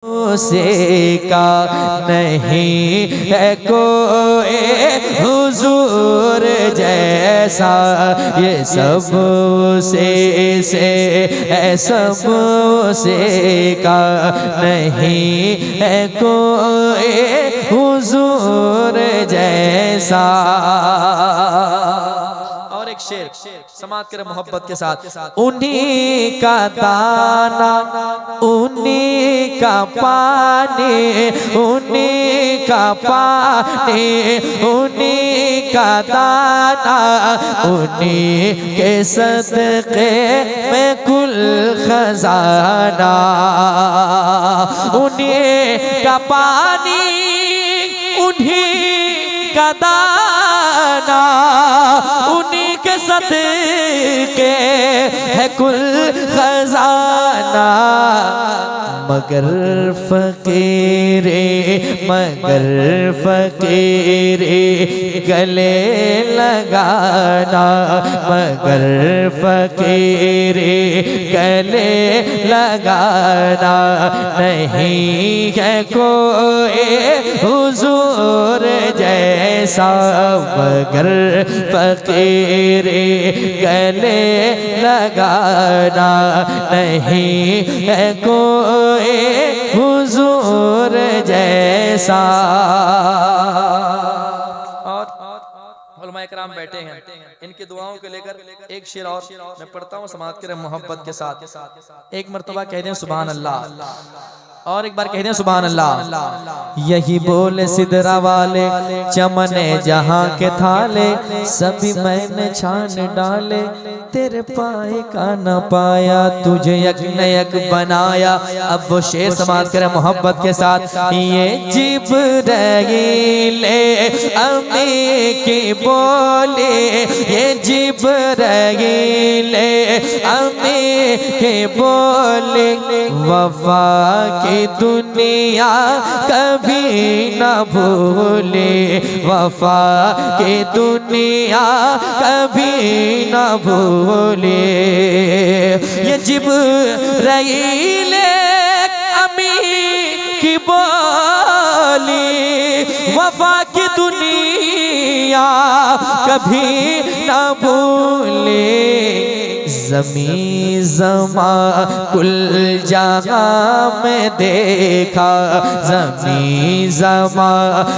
से का नहीं है कोई हुजूर जैसा, ये सब सब से का नहीं है कोई हुजूर जैसा। और एक शेर समात करे मोहब्बत के साथ। उन्हीं का दाना उन्हीं का पानी, उन्हीं का पानी उन्हीं का दाना, उन्हीं के सदक़े में कुल खजाना। उन्हीं का पानी उन्हीं का दाना, उन्हीं के सदक़े है कुल खजाना। मगर फकीरे गले लगाना, मगर फकीरे गले लगाना। नहीं है कोई हुजूर जैसा, मगर फकीरे गले लगाना। नहीं है कोई हुजूर जैसा। और उलमा इकराम बैठे हैं, इनकी दुआओं को लेकर एक शेर और मैं पढ़ता हूँ समात करे मोहब्बत के साथ। एक मर्तबा कह दें सुभान अल्लाह, और एक बार कह दें सुभान अल्लाह। यही बोले सिदरा वाले चमने जहां के थाले, सभी मैंने छान डाले, तेरे पाए का न पाया, तुझे यक न यक बनाया। अब वो शेर समात करे मोहब्बत के साथ। ये जिब्राईल अम्मी की बोले, ये जिब्राईल अम्मी की बोले, वफा की दुनिया कभी न भूले, वफा की दुनिया कभी न भूले। ये जिब्राईल अम्मी की बोली, वफा की दुनिया कभी न भूले। ज़मीं ज़मा कुल जहां में देखा, ज़मीं ज़मा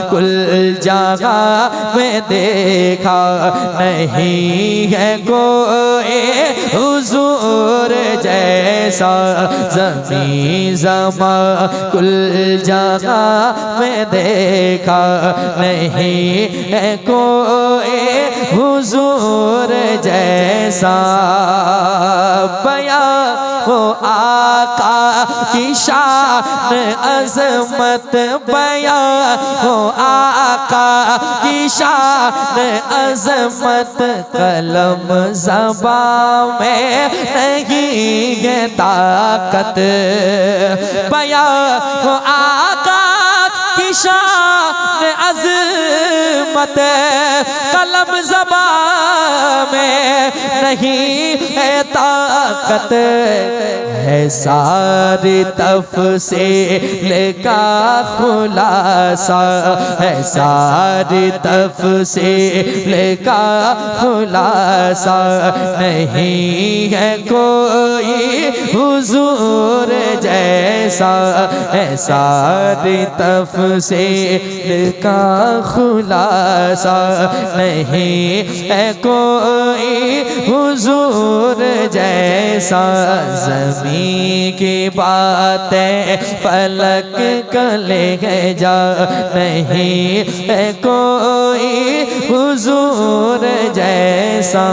कुल जहां में देखा। नहीं है कोई हुजूर जैसा, ज़मीं ज़मा कुल जहां में देखा। नहीं है कोई हुजूर जैसा। बया हो आका की शान अज़मत, बया हो आका की शान अज़मत, कलम ज़बां में नहीं है ताकत। बया हो आका की शान अज़मत, कलम ज़बां में नहीं है ताकत। है सारी तफ़सील का खुलासा, है सारी तफ़सील का खुलासा। नहीं है कोई हुजूर जैसा, है सारी तफ़सील का खुलासा। नहीं है कोई हुजूर जैसा। ज़मीं की बातें फलक कले है जा, नहीं है कोई हुजूर जैसा।